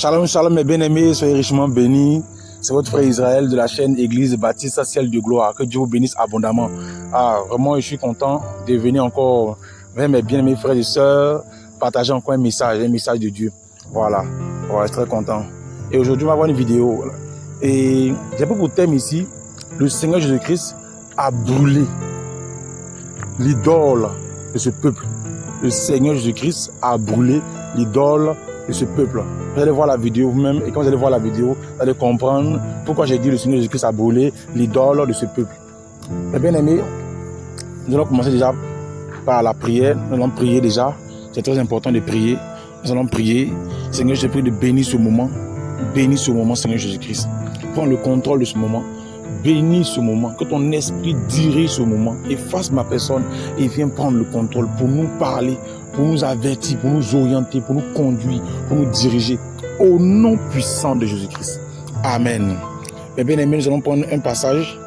Shalom, shalom mes bien-aimés, soyez richement bénis. C'est votre frère Israël de la chaîne Église Baptiste Ciel de Gloire. Que Dieu vous bénisse abondamment. Vraiment, je suis content de venir encore vers mes bien-aimés frères et sœurs, partager encore un message de Dieu. Voilà, je suis très content. Et aujourd'hui, on va voir une vidéo. Voilà. Et j'ai pris pour thème ici, le Seigneur Jésus-Christ a brûlé l'idole de ce peuple. Le Seigneur Jésus-Christ a brûlé l'idole de ce peuple. Vous allez voir la vidéo vous-même, et quand vous allez voir la vidéo, vous allez comprendre pourquoi j'ai dit le Seigneur Jésus-Christ a brûlé l'idole de ce peuple. Mes bien-aimés, nous allons commencer déjà par la prière. Nous allons prier déjà. C'est très important de prier. Nous allons prier. Seigneur, je te prie de bénir ce moment. Bénis ce moment, Seigneur Jésus-Christ. Prends le contrôle de ce moment. Bénis ce moment, que ton esprit dirige ce moment, efface ma personne et viens prendre le contrôle pour nous parler, pour nous avertir, pour nous orienter, pour nous conduire, pour nous diriger au nom puissant de Jésus-Christ. Amen. Mes bien-aimés, nous allons prendre un passage,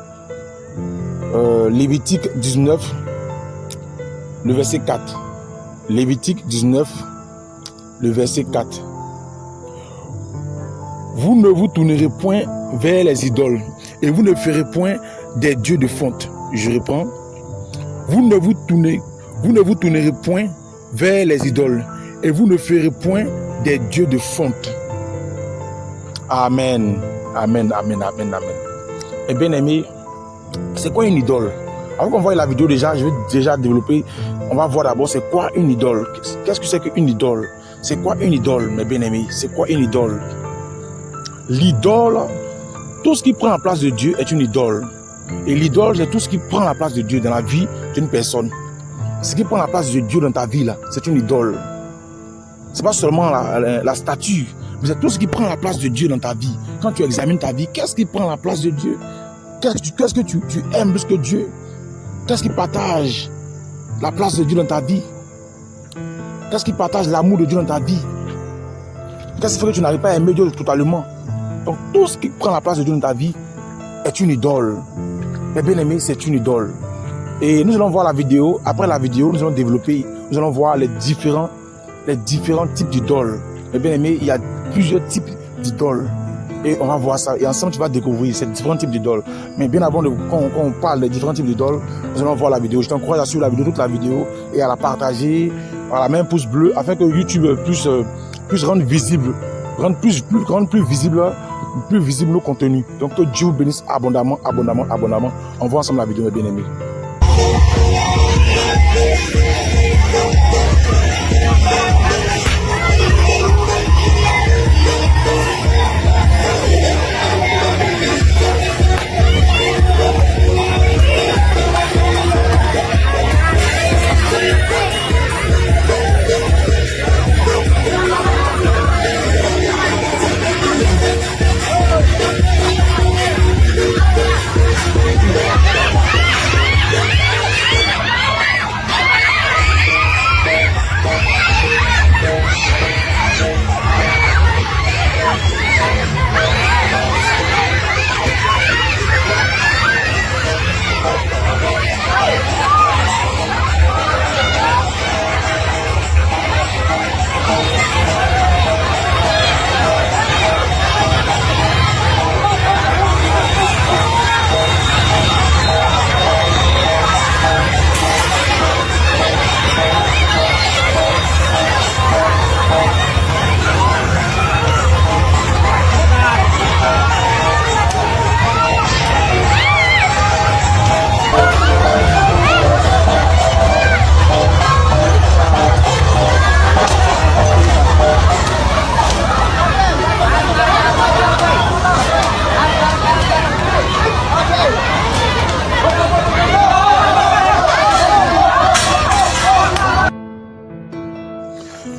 Lévitique 19, le verset 4. Lévitique 19, le verset 4. Vous ne vous tournerez point vers les idoles et vous ne ferez point des dieux de fonte. Je reprends. Vous ne vous tournerez point vers les idoles et vous ne ferez point des dieux de fonte. Amen. Amen, amen, amen, amen. Et bien aimé, c'est quoi une idole? Avant qu'on voit la vidéo déjà, je vais déjà développer. On va voir d'abord c'est quoi une idole. Qu'est-ce que c'est qu'une idole? C'est quoi une idole, mes bien aimés? C'est quoi une idole? L'idole, tout ce qui prend la place de Dieu est une idole. Et l'idole, c'est tout ce qui prend la place de Dieu dans la vie d'une personne. Ce qui prend la place de Dieu dans ta vie, là, c'est une idole. Ce n'est pas seulement la statue, mais c'est tout ce qui prend la place de Dieu dans ta vie. Quand tu examines ta vie, qu'est-ce qui prend la place de Dieu? Qu'est-ce que tu aimes plus que Dieu? Qu'est-ce qui partage la place de Dieu dans ta vie? Qu'est-ce qui partage l'amour de Dieu dans ta vie? Qu'est-ce qui fait que tu n'arrives pas à aimer Dieu totalement? Donc tout ce qui prend la place de Dieu dans ta vie est une idole. Mais bien aimé, c'est une idole. Et nous allons voir la vidéo. Après la vidéo, nous allons développer, nous allons voir les différents types d'idoles. Mais bien aimé, il y a plusieurs types d'idoles. Et on va voir ça. Et ensemble, tu vas découvrir ces différents types d'idoles. Mais bien avant, quand on parle des différents types d'idoles, nous allons voir la vidéo. Je t'encourage à suivre la vidéo, toute la vidéo, et à la partager, à la même pouce bleu, afin que YouTube puisse rendre visible, rendre plus visible nos contenus. Donc que Dieu vous bénisse abondamment. On voit ensemble la vidéo, mes bien-aimés.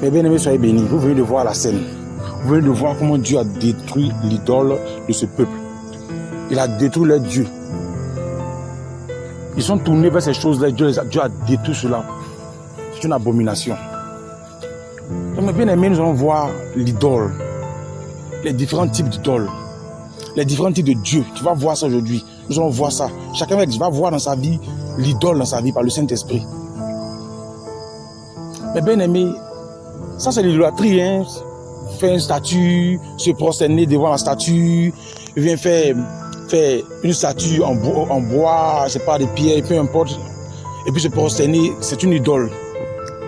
Mes bien-aimés, soyez bénis. Vous venez de voir la scène. Vous venez de voir comment Dieu a détruit l'idole de ce peuple. Il a détruit leur Dieu. Ils sont tournés vers ces choses-là. Dieu a détruit cela. C'est une abomination. Donc, mes bien-aimés, nous allons voir l'idole. Les différents types d'idoles. Les différents types de Dieu. Tu vas voir ça aujourd'hui. Nous allons voir ça. Chacun va voir dans sa vie l'idole dans sa vie par le Saint-Esprit. Mes bien-aimés, ça c'est l'idolâtrie, hein. faire une statue, se prosterner devant la statue, il vient faire une statue en bois, je sais pas, des pierres, peu importe, et puis se prosterner, c'est une idole.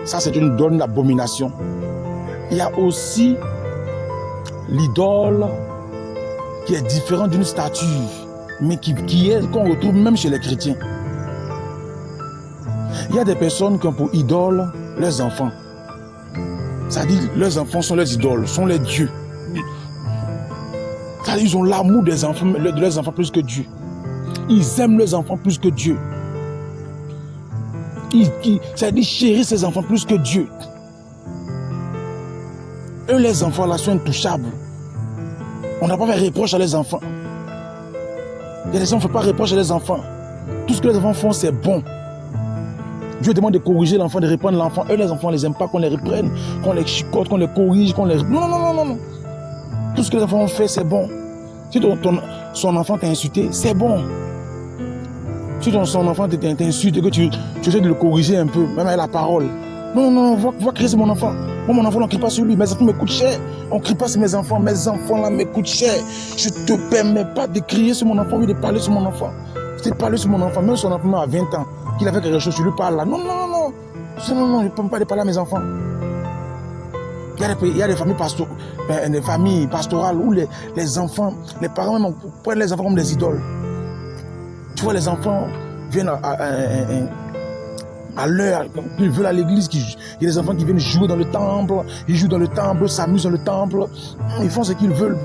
Ça, c'est une idole d'abomination. Il y a aussi l'idole qui est différente d'une statue, mais qu'on retrouve même chez les chrétiens. Il y a des personnes qui ont pour idole leurs enfants. C'est-à-dire, leurs enfants sont leurs idoles, sont les dieux. C'est-à-dire, ils ont l'amour de leurs enfants plus que Dieu. Ils aiment leurs enfants plus que Dieu. C'est-à-dire, ils chérissent ses enfants plus que Dieu. Eux, les enfants là sont intouchables. On n'a pas fait reproche à les enfants. Il y a des gens qui ne font pas reproche à les enfants. Tout ce que les enfants font, c'est bon. Dieu demande de corriger l'enfant, de reprendre l'enfant. Eux, les enfants, on ne les aime pas qu'on les reprenne, qu'on les chicote, qu'on les corrige, qu'on les... Non. Tout ce que les enfants ont fait, c'est bon. Si son enfant t'a insulté, c'est bon. Si son enfant t'insulte et que tu essaies de le corriger un peu, même avec la parole. Non, va crier sur mon enfant. Moi, mon enfant, on ne crie pas sur lui. Mes enfants me coûtent cher. On ne crie pas sur mes enfants. Mes enfants là me coûtent cher. Je ne te permets pas de crier sur mon enfant, oui, de parler sur mon enfant. Je te parle sur mon enfant, même son enfant a 20 ans. Qu'il a fait quelque chose, tu lui parles là. Non, je ne peux pas parler à mes enfants. Il y a des familles pastorales où les enfants, les parents même prennent les enfants comme des idoles. Tu vois, les enfants viennent à l'heure, ils veulent à l'église. Il y a des enfants qui viennent jouer dans le temple. Ils jouent dans le temple, s'amusent dans le temple. Ils font ce qu'ils veulent.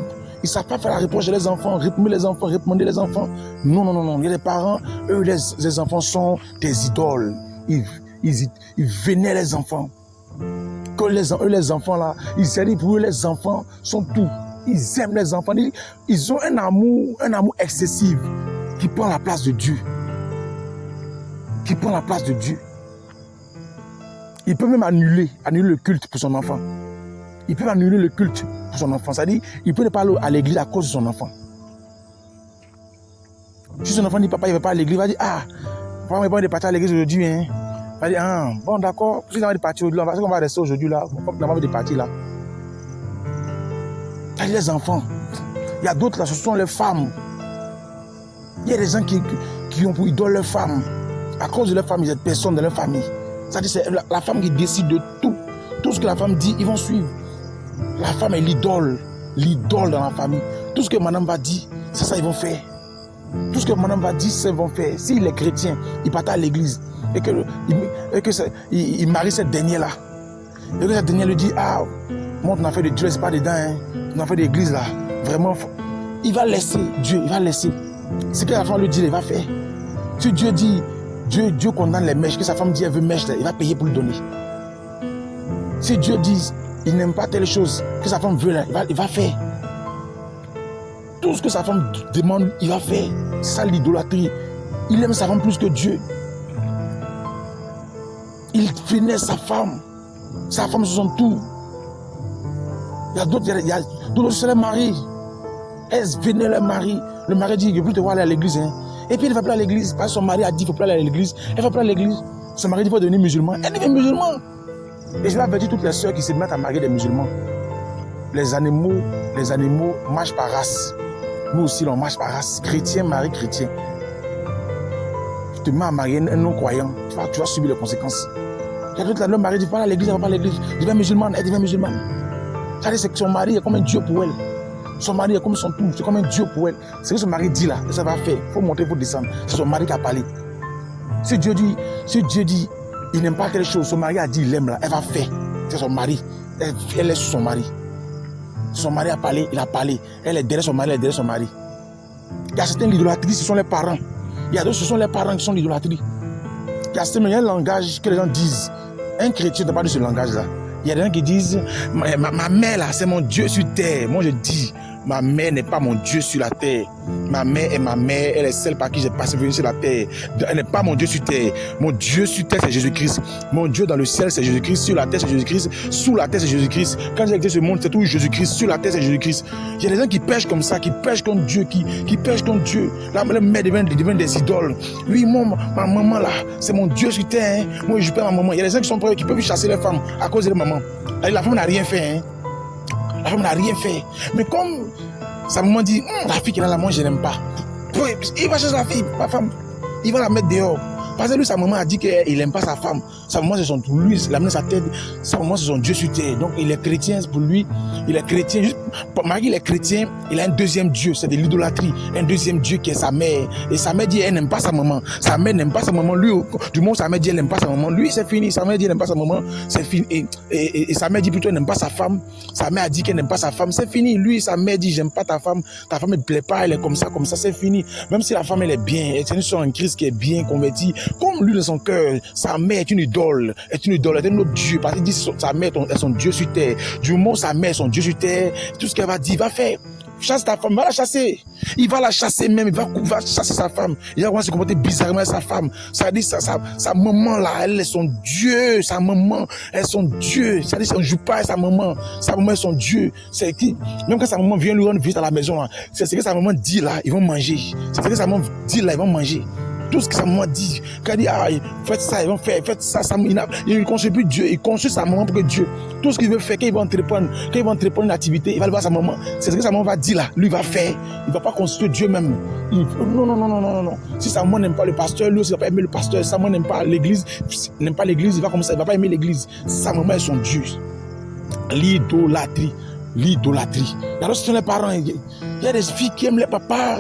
Ils ne savent pas faire la reproche des enfants, réprimer les enfants, réprimander les enfants. Non. Il y a des parents, eux, les enfants sont des idoles. Ils vénèrent les enfants. Les enfants là, pour eux, les enfants sont tout. Ils aiment les enfants. Ils ont un amour excessif qui prend la place de Dieu. Il peut même annuler le culte pour son enfant. Il peut annuler le culte pour son enfant. C'est-à-dire, il peut ne pas aller à l'église à cause de son enfant. Si son enfant dit papa, il ne va pas à l'église, il va dire papa, il va pas partir à l'église aujourd'hui. Hein. Il va dire bon d'accord, si on va partir aujourd'hui, on va rester aujourd'hui là. On va pas partir là. Il y a les enfants. Il y a d'autres là, ce sont les femmes. Il y a des gens qui ont pour idole leurs femmes. À cause de leur famille, cette personne de leur famille. C'est-à-dire, c'est la femme qui décide de tout. Tout ce que la femme dit, ils vont suivre. La femme est l'idole dans la famille. Tout ce que madame va dire, c'est ça qu'ils vont faire. Tout ce que madame va dire, c'est ce qu'ils vont faire. S'il est chrétien, il part à l'église et qu'il marie cette dernière-là. Et que cette dernière lui dit, moi, ton affaire de Dieu, c'est pas dedans, hein. Ton affaire d'église, là, vraiment, il va laisser Dieu, il va laisser. Ce que la femme lui dit, il va faire. Si Dieu dit, Dieu condamne les mèches, que sa femme dit, elle veut mèche, il va payer pour lui donner. Si Dieu dit, il n'aime pas telle chose, que sa femme veut, là, il va faire. Tout ce que sa femme demande, il va faire. C'est ça l'idolâtrie. Il aime sa femme plus que Dieu. Il vénère sa femme. Sa femme, ce sont tout. Il y a d'autres, c'est le mari. Elles vénèrent le mari. Le mari dit, il ne veut plus te voir aller à l'église. Hein. Et puis, elle ne va plus à l'église. Parce que son mari a dit, il ne faut plus aller à l'église. Elle ne va plus à l'église. Son mari dit, il faut devenir musulman. Elle devient musulman. Et je vais avertir toutes les sœurs qui se mettent à marier des musulmans. Les animaux marchent par race. Nous aussi, on marche par race. Chrétien, marie chrétien. Tu te mets à marier un non-croyant. Tu vas subir les conséquences. Il y a d'autres là, le mari dit, pas à l'église, elle va pas à l'église. Elle devient musulmane, elle devient musulmane. C'est que son mari est comme un Dieu pour elle. Son mari est comme son tout, c'est comme un Dieu pour elle. C'est ce que son mari dit là, ça va faire. Il faut monter, il faut descendre. C'est son mari qui a parlé. Si Dieu dit, il n'aime pas quelque chose, son mari a dit, il aime là, elle va faire. C'est son mari. Elle est sur son mari. Son mari a parlé, il a parlé. Elle est derrière son mari, elle est derrière son mari. Il y a certaines l'idolâtrie, ce sont les parents. Il y a d'autres, ce sont les parents qui sont l'idolâtrie. Il y a un langage que les gens disent. Un chrétien n'a pas de ce langage-là. Il y a des gens qui disent, ma mère là, c'est mon Dieu sur terre. Moi je dis, ma mère n'est pas mon Dieu sur la terre. Ma mère est ma mère, elle est celle par qui j'ai passé venu sur la terre. Elle n'est pas mon Dieu sur terre. Mon Dieu sur terre, c'est Jésus-Christ. Mon Dieu dans le ciel, c'est Jésus-Christ. Sur la terre, c'est Jésus-Christ. Sous la terre, c'est Jésus-Christ. Quand j'ai exercé ce monde, c'est tout Jésus-Christ. Sur la terre, c'est Jésus-Christ. Il y a des gens qui pêchent comme ça, qui pêchent contre Dieu, qui pêchent contre Dieu. Là, les mères deviennent des idoles. Oui, moi, ma maman là, c'est mon Dieu sur terre. Hein. Moi, je perds ma maman. Il y a des gens qui sont prêts, qui peuvent chasser les femmes à cause de leur maman. La femme n'a rien fait. Hein. La femme n'a rien fait. Mais comme sa maman dit, la fille qui est là, moi je n'aime pas. Il va chercher la fille, la femme. Il va la mettre dehors. Parce que lui, sa maman a dit qu'il n'aime pas sa femme. Sa maman, c'est son lui, il a mis sa tête. Sa maman, c'est son Dieu sur terre. Donc, il est chrétien pour lui. Il est chrétien. Malgré qu'il est chrétien, il a un deuxième Dieu. C'est de l'idolâtrie. Un deuxième Dieu qui est sa mère. Et sa mère dit, elle n'aime pas sa maman. Sa mère n'aime pas sa maman. Lui, du moment où sa mère dit, elle n'aime pas sa maman. Lui, c'est fini. Sa mère dit, elle n'aime pas sa maman. C'est fini. Et sa mère dit plutôt, elle n'aime pas sa femme. Sa mère a dit qu'elle n'aime pas sa femme. C'est fini. Lui, sa mère dit, j'aime pas ta femme. Ta femme ne plaît pas. Elle est comme ça. C'est fini. Même si la femme, elle est bien. Elle est sur un Christ qui est bien converti. Comme lui, dans son cœur, sa mère est une idole. Elle est un autre Dieu. Parce qu'il dit sa mère est son Dieu sur terre. Du moment où sa mère est son Dieu sur terre, tout ce qu'elle va dire, va faire. Chasse ta femme, va la chasser. Il va la chasser même, il va chasser sa femme. Il va commencer à se comporter bizarrement avec sa femme. Ça dit sa maman là, elle est son Dieu. Sa maman est son Dieu. Ça dit, on ne joue pas avec sa maman. Sa maman est son Dieu. C'est qui, même quand sa maman vient lui rendre visite à la maison, là, c'est ce que sa maman dit là, ils vont manger. C'est ce que sa maman dit là, ils vont manger. Tout ce que sa maman dit, quand elle dit, faites ça, ils vont faire, faites ça, il ne construit plus Dieu, il construit sa maman pour que Dieu, tout ce qu'il veut faire, quand il va entreprendre une activité, il va aller voir sa maman, c'est ce que sa maman va dire là, lui va faire, il ne va pas construire Dieu même. Non. Si sa maman n'aime pas le pasteur, lui aussi il ne va pas aimer le pasteur, sa maman n'aime pas l'église, il va comme ça, il ne va pas aimer l'église, sa maman est son Dieu. L'idolâtrie. Alors ce sont les parents, il y a des filles qui aiment les papas,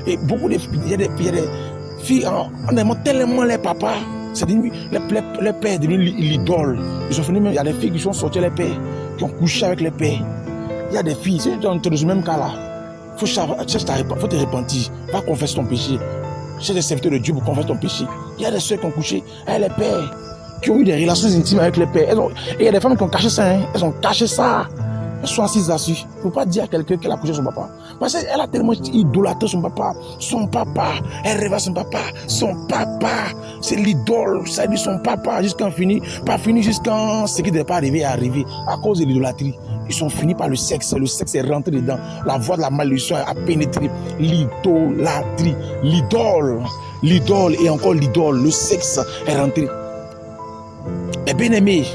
et beaucoup de filles, il y a des filles, on aime tellement les papas, c'est devenu, les pères deviennent l'idole. Ils sont venus, il y a des filles qui sont sorties les pères, qui ont couché avec les pères. Il y a des filles, si tu es dans ce même cas là, faut te repentir, va confesser ton péché. Cherche des serviteurs de Dieu pour confesser ton péché. Il y a des soeurs qui ont couché avec les pères, qui ont eu des relations intimes avec les pères. Et il y a des femmes qui ont caché ça, elles ont caché ça. Elles sont assises là-dessus. Il ne faut pas dire à quelqu'un qu'elle a couché son papa. Parce qu'elle a tellement idolâtré son papa. Elle rêve à son papa. C'est l'idole. Ça dit son papa jusqu'à fini. Pas fini jusqu'à ce qui ne devait pas arriver à cause de l'idolâtrie. Ils sont finis par le sexe. Le sexe est rentré dedans. La voix de la malédiction a pénétré. L'idolâtrie. L'idole et encore l'idole. Le sexe est rentré. Mais bien aimé.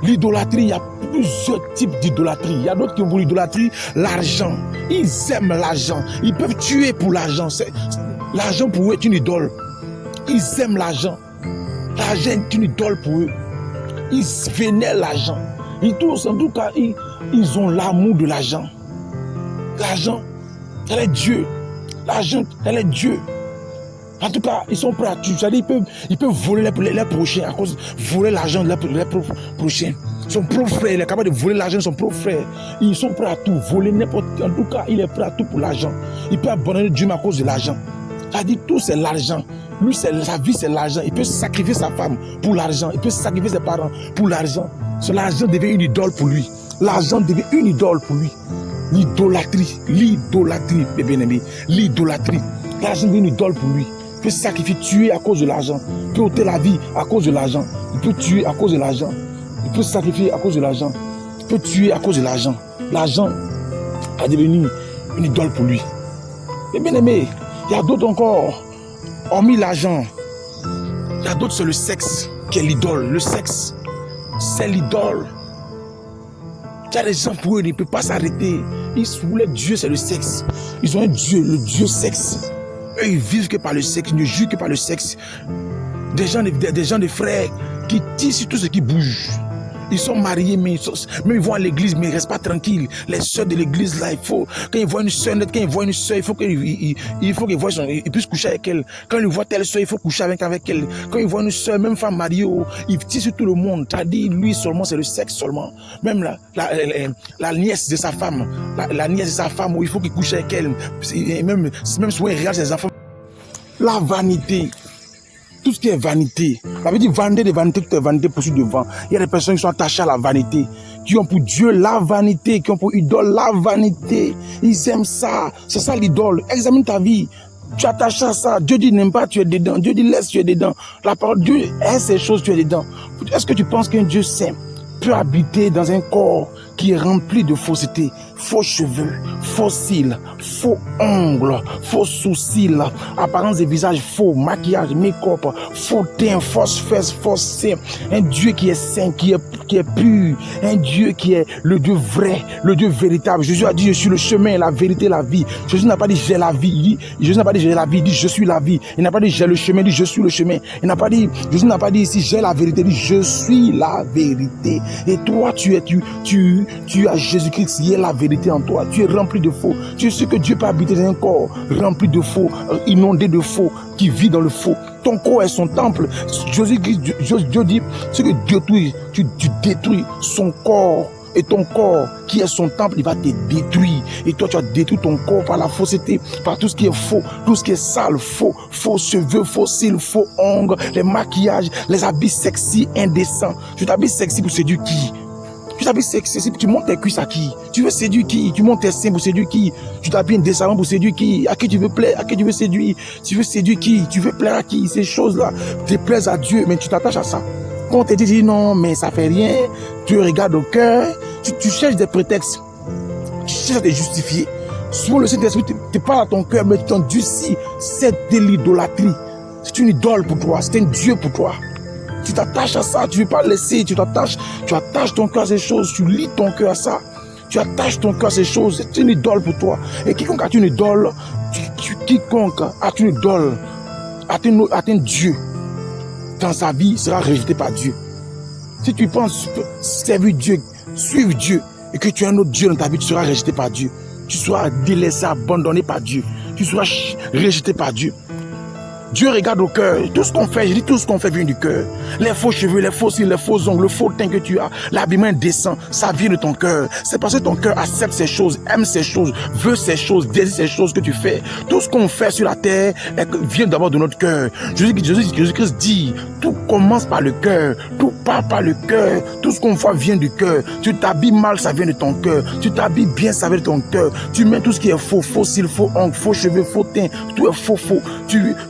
L'idolâtrie, il y a plusieurs types d'idolâtrie. Il y a d'autres qui ont pour l'idolâtrie l'argent. Ils aiment l'argent. Ils peuvent tuer pour l'argent. L'argent pour eux est une idole. Ils aiment l'argent. L'argent est une idole pour eux. Ils vénèrent l'argent. En tout cas, ils ont l'amour de l'argent. L'argent, elle est Dieu. L'argent, elle est Dieu. En tout cas, ils sont prêts à tout. C'est-à-dire, ils peuvent voler les prochains à cause voler l'argent de leurs prochains. Son propre frère, il est capable de voler l'argent de son propre frère. Ils sont prêts à tout, voler n'importe. En tout cas, il est prêt à tout pour l'argent. Il peut abandonner Dieu à cause de l'argent. C'est-à-dire, tout c'est l'argent. Lui, sa vie, c'est l'argent. Il peut sacrifier sa femme pour l'argent. Il peut sacrifier ses parents pour l'argent. L'argent devient une idole pour lui. L'argent devient une idole pour lui. L'idolâtrie, bien aimé. L'idolâtrie. L'argent devient une idole pour lui. Il peut sacrifier, tuer à cause de l'argent. Il peut ôter la vie à cause de l'argent. Il peut tuer à cause de l'argent. Il peut sacrifier à cause de l'argent. Il peut tuer à cause de l'argent. L'argent a devenu une idole pour lui. Et bien aimé, il y a d'autres encore. Hormis l'argent, il y a d'autres, c'est le sexe qui est l'idole. Le sexe, c'est l'idole. Il y a des gens pour eux, ils ne peuvent pas s'arrêter. Ils voulaient Dieu, c'est le sexe. Ils ont un Dieu, le Dieu sexe. Eux, ils vivent que par le sexe, ils ne jurent que par le sexe. Des gens, des frères qui tirent sur tout ce qui bouge. Ils sont mariés, mais ils vont à l'église, mais ils ne restent pas tranquilles. Les sœurs de l'église, là, quand ils voient une sœur, il faut qu'ils voient ils puissent coucher avec elle. Quand ils voient telle sœur, il faut coucher avec elle. Quand ils voient une sœur, même femme mariée, ils tirent sur tout le monde. C'est-à-dire, lui seulement, c'est le sexe seulement. Même la nièce de sa femme, la nièce de sa femme, où il faut qu'il couche avec elle. Même souvent, il regarde ses enfants. La vanité. Tout ce qui est vanité. Ça veut dire vendre des vanités, tout est vanité pour devant. Il y a des personnes qui sont attachées à la vanité, qui ont pour Dieu la vanité, qui ont pour idole la vanité. Ils aiment ça. C'est ça l'idole. Examine ta vie. Tu attaches à ça. Dieu dit n'aime pas, tu es dedans. Dieu dit laisse, tu es dedans. La parole Dieu est ces choses, tu es dedans. Est-ce que tu penses qu'un Dieu saint peut habiter dans un corps qui est rempli de fausseté, faux cheveux, faux cils, faux ongles, faux sourcils, apparence des visages faux, maquillage, make-up, faux teint, fausses fesses, fausses seins. Un Dieu qui est saint, qui est pur, un Dieu qui est le Dieu vrai, le Dieu véritable. Jésus a dit, je suis le chemin, la vérité, la vie. Jésus n'a pas dit, j'ai la vie. Jésus n'a pas dit, j'ai la vie, il dit, je suis la vie. Il n'a pas dit, j'ai le chemin, il dit, je suis le chemin. Jésus n'a pas dit ici, j'ai la vérité, il dit, je suis la vérité. Et toi, tu as Jésus-Christ qui est la vérité en toi. Tu es rempli de faux. Tu es sûr que Dieu peut habiter dans un corps rempli de faux, inondé de faux, qui vit dans le faux. Ton corps est son temple. Dieu dit, ce que Dieu détruit, tu détruis son corps. Et ton corps, qui est son temple, il va te détruire. Et toi, tu as détruit ton corps par la fausseté, par tout ce qui est faux, tout ce qui est sale, faux cheveux, faux cils, faux ongles, les maquillages, les habits sexy, indécents. Tu t'habilles sexy pour séduire qui? Tu t'habilles sexy, tu montes tes cuisses à qui? Tu veux séduire qui? Tu montes tes seins pour séduire qui? Tu t'habilles indécemment pour séduire qui? À qui tu veux plaire? À qui tu veux séduire? Tu veux séduire qui? Tu veux plaire à qui? Ces choses-là te plaisent à Dieu, mais tu t'attaches à ça. Quand on te dit non, mais ça fait rien, tu regardes au cœur, tu cherches des prétextes, tu cherches à te justifier. Souvent le Saint-Esprit te parle à ton cœur, mais tu t'endurcis. C'est de l'idolâtrie. C'est une idole pour toi, c'est un Dieu pour toi. Tu t'attaches à ça, tu ne veux pas laisser, tu attaches ton cœur à ces choses, tu lis ton cœur à ça. Tu attaches ton cœur à ces choses, c'est une idole pour toi. Et quiconque a une idole, quiconque a une idole, a un Dieu dans sa vie, sera rejeté par Dieu. Si tu penses servir Dieu, suivre Dieu, et que tu as un autre Dieu dans ta vie, tu seras rejeté par Dieu. Tu seras délaissé, abandonné par Dieu. Tu seras rejeté par Dieu. Dieu regarde au cœur. Tout ce qu'on fait, je dis tout ce qu'on fait vient du cœur. Les faux cheveux, les faux cils, les faux ongles, le faux teint que tu as, l'habillement indécent, ça vient de ton cœur. C'est parce que ton cœur accepte ces choses, aime ces choses, veut ces choses, désire ces choses que tu fais. Tout ce qu'on fait sur la terre vient d'abord de notre cœur. Jésus-Christ dit, tout commence par le cœur, tout part par le cœur, tout ce qu'on voit vient du cœur. Tu t'habilles mal, ça vient de ton cœur. Tu t'habilles bien, ça vient de ton cœur. Tu mets tout ce qui est faux, faux cils, faux ongles, faux cheveux, faux teint, tout est faux.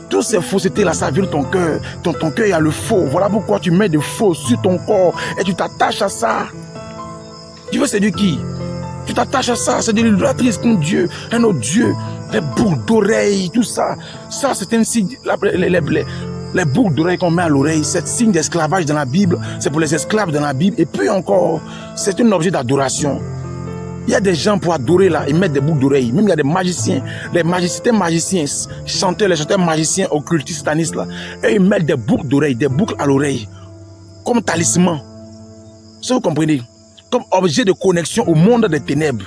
Tout ces faussetés là, ça vient de ton cœur. Ton cœur, il y a le faux. Voilà pourquoi tu mets des faux sur ton corps et tu t'attaches à ça. Tu veux séduire qui? Tu t'attaches à ça. C'est de l'idolâtrie, c'est un Dieu, un autre Dieu. Les boucles d'oreilles, tout ça. Ça, c'est un signe. Les boucles d'oreilles qu'on met à l'oreille, c'est un signe d'esclavage dans la Bible. C'est pour les esclaves dans la Bible. Et puis encore, c'est un objet d'adoration. Il y a des gens pour adorer là, ils mettent des boucles d'oreilles. Même il y a des magiciens, certains magiciens, chanteurs, les chanteurs magiciens, occultistes, satanistes là. Et ils mettent des boucles d'oreilles, des boucles à l'oreille, comme talisman. Si vous comprenez, comme objet de connexion au monde des ténèbres.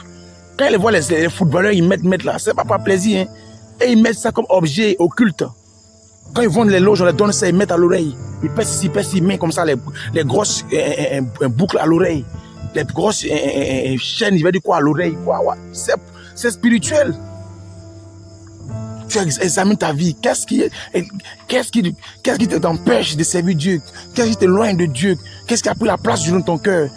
Quand ils voient les footballeurs, ils mettent là, c'est pas par plaisir. Hein. Et ils mettent ça comme objet occulte. Quand ils vont dans les loges, on les donne ça, ils mettent à l'oreille. Ils pèsent ici, mettent comme ça les grosses boucles à l'oreille. Les grosses chaînes, il va dire quoi à l'oreille, quoi, ouais. C'est spirituel. Tu examines ta vie. Qu'est-ce qui t'empêche de servir Dieu? Qu'est-ce qui t'éloigne de Dieu? Qu'est-ce qui a pris la place dans ton cœur?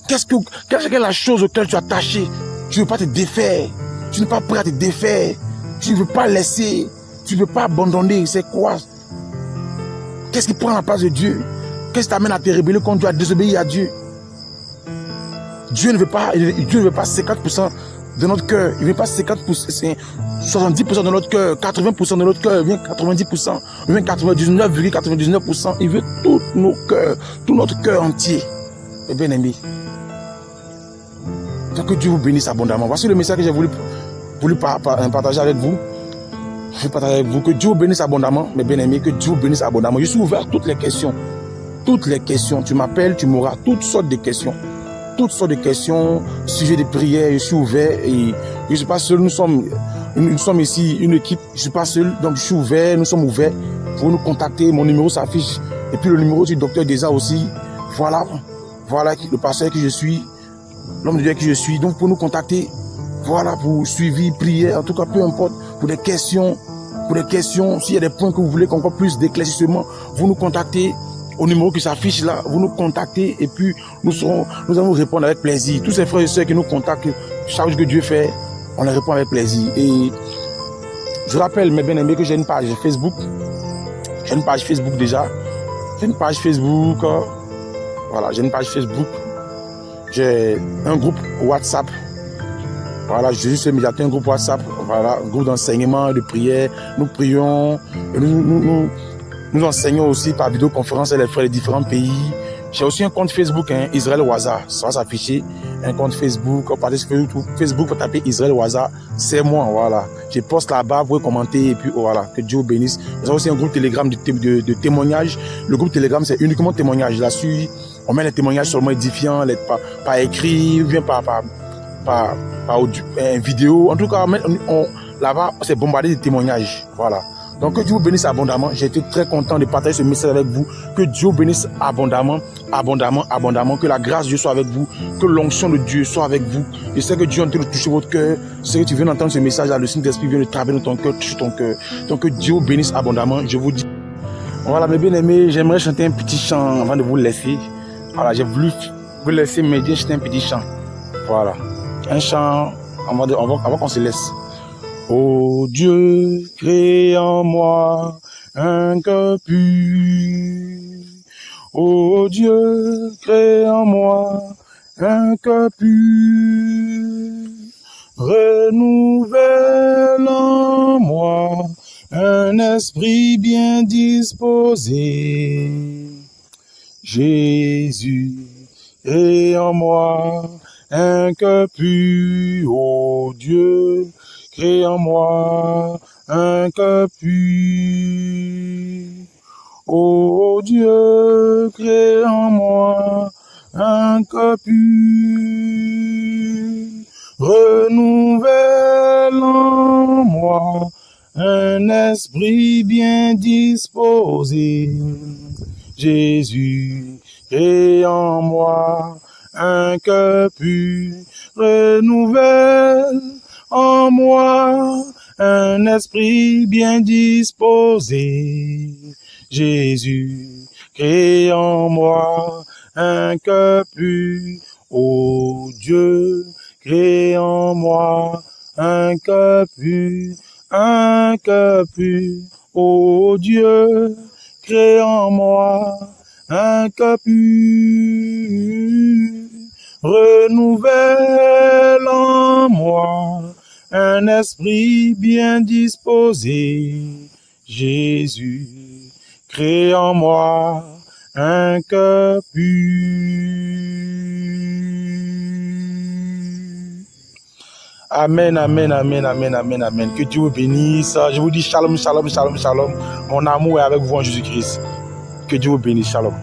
Quelle est la chose auquel tu es attaché? Tu ne veux pas te défaire. Tu n'es pas prêt à te défaire. Tu ne veux pas laisser. Tu ne veux pas abandonner. C'est quoi? Qu'est-ce qui prend la place de Dieu? Qu'est-ce qui t'amène à te rébeller contre Dieu, à désobéir à Dieu? Dieu ne veut pas 50% de notre cœur. Il ne veut pas 50%, 70% de notre cœur, 80% de notre cœur, il veut 90%, il veut 99,99%. Il veut tout nos cœurs, tout notre cœur entier. Et bien aimé. Donc que Dieu vous bénisse abondamment. Voici le message que j'ai voulu partager avec vous. Je vais partager avec vous. Que Dieu vous bénisse abondamment, mes bien-aimés, que Dieu vous bénisse abondamment. Je suis ouvert à toutes les questions. Toutes les questions. Tu m'appelles, tu m'auras toutes sortes de questions. Toutes sortes de questions, sujet de prière, je suis ouvert et je ne suis pas seul, nous sommes ici une équipe, je ne suis pas seul, donc je suis ouvert, nous sommes ouverts. Vous nous contacter, mon numéro s'affiche et puis le numéro du docteur Deza aussi. Voilà le pasteur que je suis, l'homme de Dieu que je suis, donc pour nous contacter, voilà, pour suivi, prière, en tout cas peu importe, pour des questions, s'il y a des points que vous voulez qu'encore plus d'éclaircissement, vous nous contactez. Au numéro qui s'affiche là, vous nous contactez et puis nous allons répondre avec plaisir. Tous ces frères et sœurs qui nous contactent, chaque chose que Dieu fait, on les répond avec plaisir. Et je rappelle, mes bien-aimés, que j'ai une page Facebook. J'ai une page Facebook déjà. J'ai une page Facebook. Voilà, j'ai une page Facebook. J'ai un groupe WhatsApp. Voilà, Jésus c'est médiateur, un groupe WhatsApp. Voilà, un groupe d'enseignement, de prière. Nous prions, nous enseignons aussi par vidéoconférence les frères des différents pays. J'ai aussi un compte Facebook, hein, Israël Waza. Ça va s'afficher. Un compte Facebook. On parle sur Facebook, pour taper Israël Waza. C'est moi, voilà. Je poste là-bas, vous pouvez commenter et puis voilà. Que Dieu vous bénisse. Nous avons aussi un groupe Telegram de témoignages. Le groupe Telegram, c'est uniquement témoignages. Là-dessus, on met les témoignages seulement édifiants, par écrit, ou bien par vidéo. En tout cas, là-bas, c'est bombardé de témoignages. Voilà. Donc que Dieu vous bénisse abondamment. J'ai été très content de partager ce message avec vous. Que Dieu vous bénisse abondamment, abondamment, abondamment. Que la grâce de Dieu soit avec vous. Que l'onction de Dieu soit avec vous. Je sais que Dieu est en train de toucher votre cœur. Je sais que tu viens d'entendre ce message-là. Le Saint-Esprit vient de travailler dans ton cœur, toucher ton cœur. Donc que Dieu vous bénisse abondamment. Je vous dis. Voilà mes bien-aimés, j'aimerais chanter un petit chant avant de vous laisser. Voilà, j'ai voulu vous laisser m'aider chanter un petit chant. Voilà. Un chant avant qu'on se laisse. Ô Dieu, crée en moi un cœur pur. Ô Dieu, crée en moi un cœur pur. Renouvelle en moi un esprit bien disposé. Jésus, crée en moi un cœur pur. Ô Dieu, crée en moi un cœur pur. Ô Dieu, crée en moi un cœur pur. Renouvelle en moi un esprit bien disposé. Jésus, crée en moi un cœur pur. Renouvelle en moi un esprit bien disposé. Jésus, crée en moi un cœur pur. Ô Dieu, crée en moi un cœur pur, un cœur pur. Ô Dieu, crée en moi un cœur pur. Renouvelle en moi un esprit bien disposé. Jésus, crée en moi un cœur pur. Amen, amen, amen, amen, amen, amen. Que Dieu vous bénisse. Je vous dis shalom, shalom, shalom, shalom. Mon amour est avec vous en Jésus-Christ. Que Dieu vous bénisse. Shalom.